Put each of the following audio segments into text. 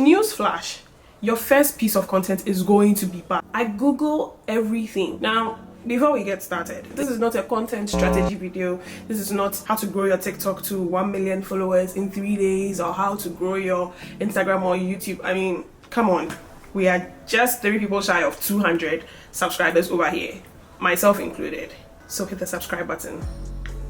Newsflash, your first piece of content is going to be bad. I Google everything. Now, before we get started, this is not a content strategy video. This is not how to grow your TikTok to 1 million followers in 3 days or how to grow your Instagram or YouTube. I mean, come on. We are just 3 people shy of 200 subscribers over here, myself included. So hit the subscribe button.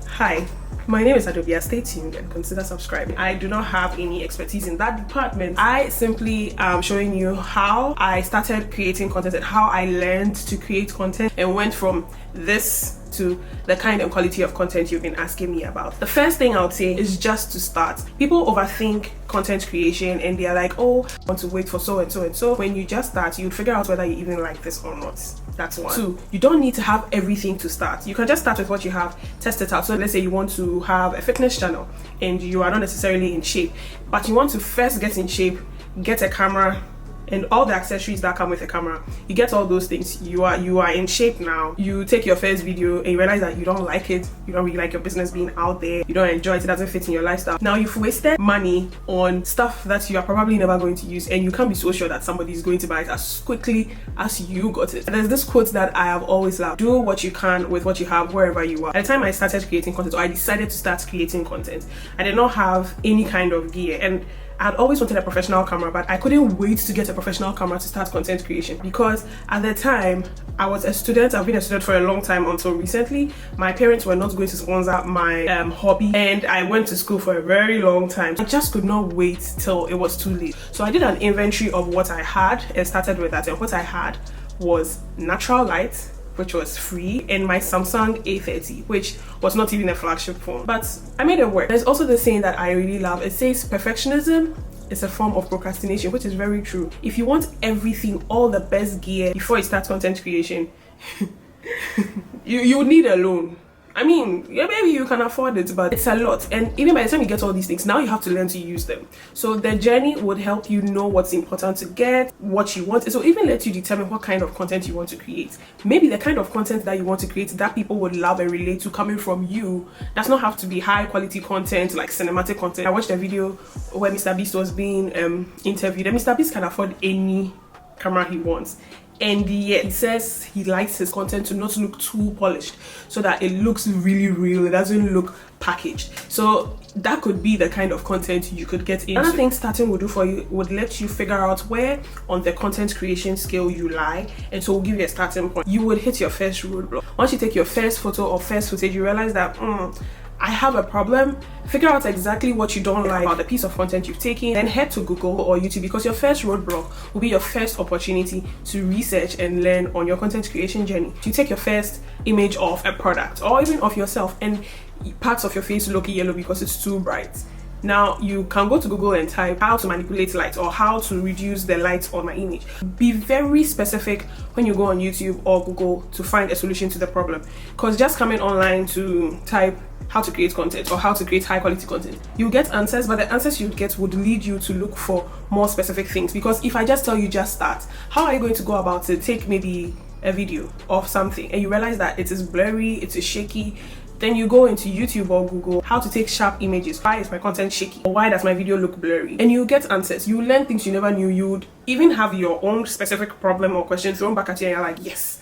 Hi, my name is Adobia. Stay tuned and consider subscribing. I do not have any expertise in that department. I simply am showing you how I started creating content and how I learned to create content and went from this to the kind and quality of content you've been asking me about. The first thing I would say is just to start. People overthink content creation and they're like, oh, I want to wait for so and so and so. When you just start, you'd figure out whether you even like this or not. That's one. 2, you don't need to have everything to start. You can just start with what you have, test it out. So let's say you want to have a fitness channel and you are not necessarily in shape, but you want to first get in shape, get a camera, and all the accessories that come with a camera. You get all those things. You are in shape now. You take your first video and you realize that you don't like it. You don't really like your business being out there. You don't enjoy it. It doesn't fit in your lifestyle. Now you've wasted money on stuff that you are probably never going to use, and you can't be so sure that somebody is going to buy it as quickly as you got it. There's this quote that I have always loved: do what you can with what you have wherever you are. At the time I started creating content, or I decided to start creating content, I did not have any kind of gear, and I'd always wanted a professional camera, but I couldn't wait to get a professional camera to start content creation, because at the time I was a student. I've been a student for a long time until recently. My parents were not going to sponsor my hobby, and I went to school for a very long time. I just could not wait till it was too late. So I did an inventory of what I had and started with that, and what I had was natural light, which was free, and my Samsung A30, which was not even a flagship phone, but I made it work. There's also this saying that I really love. It says perfectionism is a form of procrastination, which is very true. If you want everything, all the best gear before you start content creation, you need a loan. I mean, yeah, maybe you can afford it, but it's a lot. And even by the time you get all these things, now you have to learn to use them. So the journey would help you know what's important to get, what you want. So even let you determine what kind of content you want to create. Maybe the kind of content that you want to create that people would love and relate to coming from you does not have to be high quality content like cinematic content. I watched a video where Mr. Beast was being interviewed, and Mr. Beast can afford any camera he wants. And yet he says he likes his content to not look too polished, so that it looks really real. It doesn't look packaged. So that could be the kind of content you could get into. Another thing starting would do for you would let you figure out where on the content creation scale you lie, and so we'll give you a starting point. You would hit your first roadblock. Once you take your first photo or first footage, you realize that I have a problem. Figure out exactly what you don't like about the piece of content you've taken, then head to Google or YouTube, because your first roadblock will be your first opportunity to research and learn on your content creation journey. You take your first image of a product or even of yourself, and parts of your face look yellow because it's too bright. Now you can go to Google and type how to manipulate light or how to reduce the light on my image. Be very specific when you go on YouTube or Google to find a solution to the problem, because just coming online to type how to create content or how to create high quality content, you get answers, but the answers you get would lead you to look for more specific things. Because if I just tell you just start, how are you going to go about it? Take maybe a video of something and you realize that it is blurry, it is shaky. Then you go into YouTube or Google how to take sharp images. Why is my content shaky? Or why does my video look blurry? And you get answers. You learn things you never knew. You'd even have your own specific problem or question thrown back at you, and you're like, yes,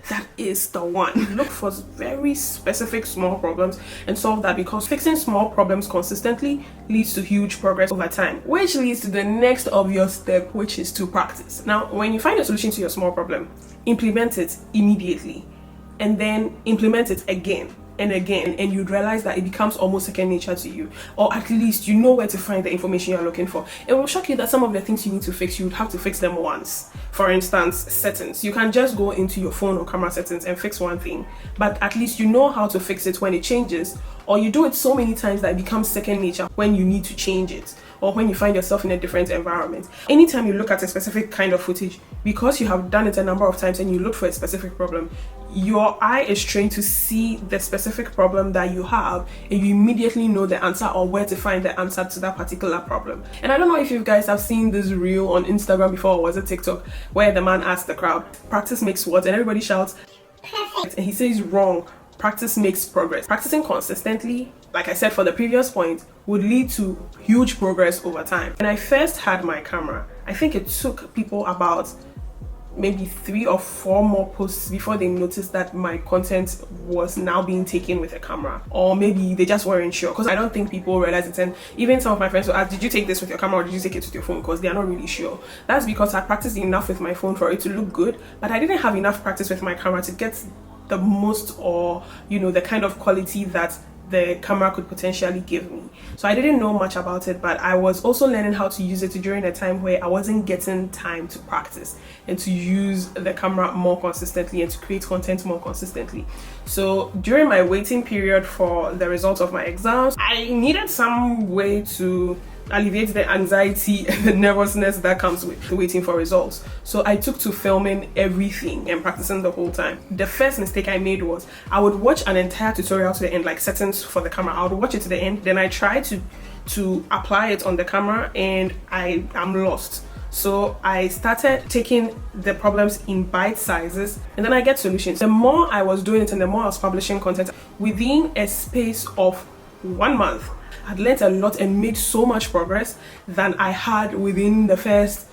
that is the one. Look for very specific small problems and solve that, because fixing small problems consistently leads to huge progress over time, which leads to the next obvious step, which is to practice. Now, when you find a solution to your small problem, implement it immediately, and then implement it again and again, and you'd realize that it becomes almost second nature to you, or at least you know where to find the information you're looking for. It will shock you that some of the things you need to fix, you would have to fix them once. For instance, settings. You can just go into your phone or camera settings and fix one thing, but at least you know how to fix it when it changes, or you do it so many times that it becomes second nature when you need to change it, or when you find yourself in a different environment. Anytime you look at a specific kind of footage, because you have done it a number of times and you look for a specific problem, your eye is trained to see the specific problem that you have, and you immediately know the answer or where to find the answer to that particular problem. And I don't know if you guys have seen this reel on Instagram before, or was it TikTok, where the man asked the crowd, practice makes what? And everybody shouts, perfect. And he says wrong. practice makes progress. Practicing consistently, like I said for the previous point, would lead to huge progress over time. When I first had my camera, I think it took people about maybe 3 or 4 more posts before they noticed that my content was now being taken with a camera, or maybe they just weren't sure, because I don't think people realize it. And even some of my friends will ask, did you take this with your camera or did you take it with your phone? Because they are not really sure. That's because I practiced enough with my phone for it to look good, but I didn't have enough practice with my camera to get the most, or the kind of quality that the camera could potentially give me. So I didn't know much about it, but I was also learning how to use it during a time where I wasn't getting time to practice and to use the camera more consistently and to create content more consistently. So during my waiting period for the results of my exams, I needed some way to alleviate the anxiety and the nervousness that comes with waiting for results. So I took to filming everything and practicing the whole time. The first mistake I made was I would watch an entire tutorial to the end, like settings for the camera. I would watch it to the end, then I try to apply it on the camera, and I'm lost. So I started taking the problems in bite sizes, and then I get solutions. The more I was doing it and the more I was publishing content, within a space of 1 month, I'd learned a lot and made so much progress than I had within the first,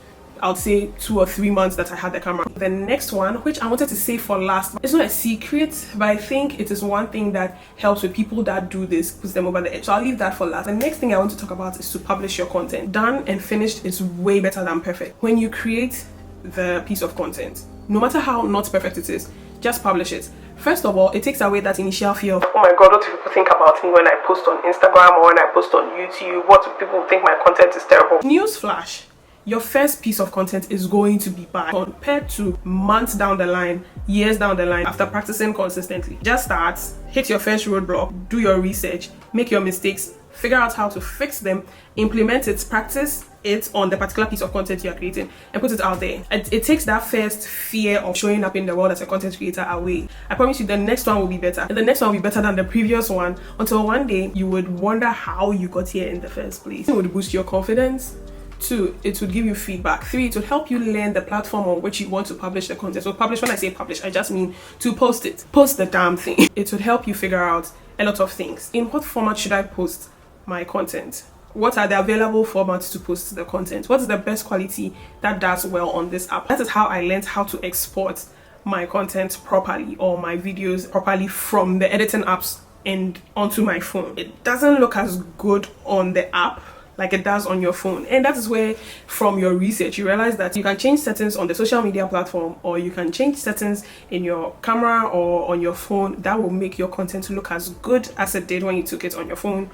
I would say, 2 or 3 months that I had the camera. The next one, which I wanted to save for last, it's not a secret, but I think it is one thing that helps with people that do this, puts them over the edge. So I'll leave that for last. The next thing I want to talk about is to publish your content. Done and finished is way better than perfect. When you create the piece of content, no matter how not perfect it is, just publish it. First of all, it takes away that initial fear of, oh my god, what do people think about me when I post on Instagram or when I post on YouTube? What do people think my content is terrible? Newsflash, your first piece of content is going to be bad compared to months down the line, years down the line, after practicing consistently. Just start, hit your first roadblock, do your research, make your mistakes, figure out how to fix them, implement it, practice it on the particular piece of content you are creating, and put it out there. It takes that first fear of showing up in the world as a content creator away. I promise you the next one will be better, and the next one will be better than the previous one, until one day you would wonder how you got here in the first place. It would boost your confidence. 2, it would give you feedback. 3, it would help you learn the platform on which you want to publish the content. So publish, when I say publish, I just mean to post it. Post the damn thing. It would help you figure out a lot of things. In what format should I post my content? What are the available formats to post the content? What is the best quality that does well on this app? That is how I learned how to export my content properly, or my videos properly, from the editing apps and onto my phone. It doesn't look as good on the app like it does on your phone, and that is where, from your research, you realize that you can change settings on the social media platform, or you can change settings in your camera or on your phone that will make your content look as good as it did when you took it on your phone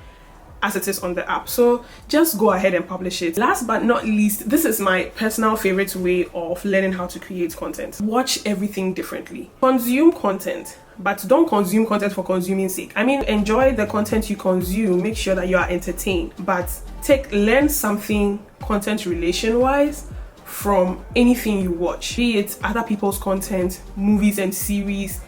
as it is on the app. So just go ahead and publish it. Last but not least, this is my personal favorite way of learning how to create content. Watch everything differently. Consume content, but don't consume content for consuming sake. I mean, enjoy the content you consume, make sure that you are entertained, but learn something content relation wise from anything you watch, be it other people's content, movies and series,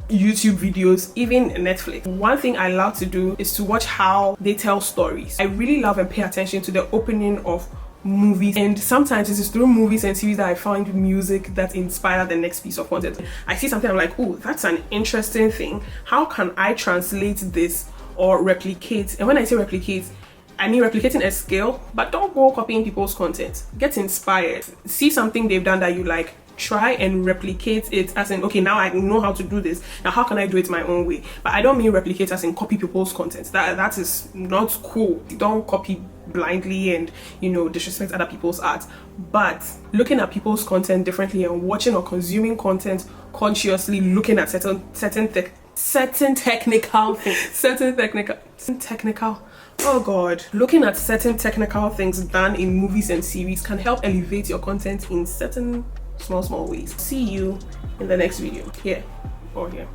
YouTube videos, even Netflix. One thing I love to do is to watch how they tell stories. I really love and pay attention to the opening of movies, and sometimes it is through movies and series that I find music that inspire the next piece of content. I see something, I'm like, oh, that's an interesting thing. How can I translate this or replicate? And when I say replicate, I mean replicating a skill, but don't go copying people's content. Get inspired. See something they've done that you like, try and replicate it, as in, okay, now I know how to do this, now how can I do it my own way? But I don't mean replicate as in copy people's content. That is not cool. Don't copy blindly and disrespect other people's art, but looking at people's content differently and watching or consuming content consciously, looking at certain technical oh god, looking at certain technical things done in movies and series can help elevate your content in certain small ways. See you in the next video, here or here.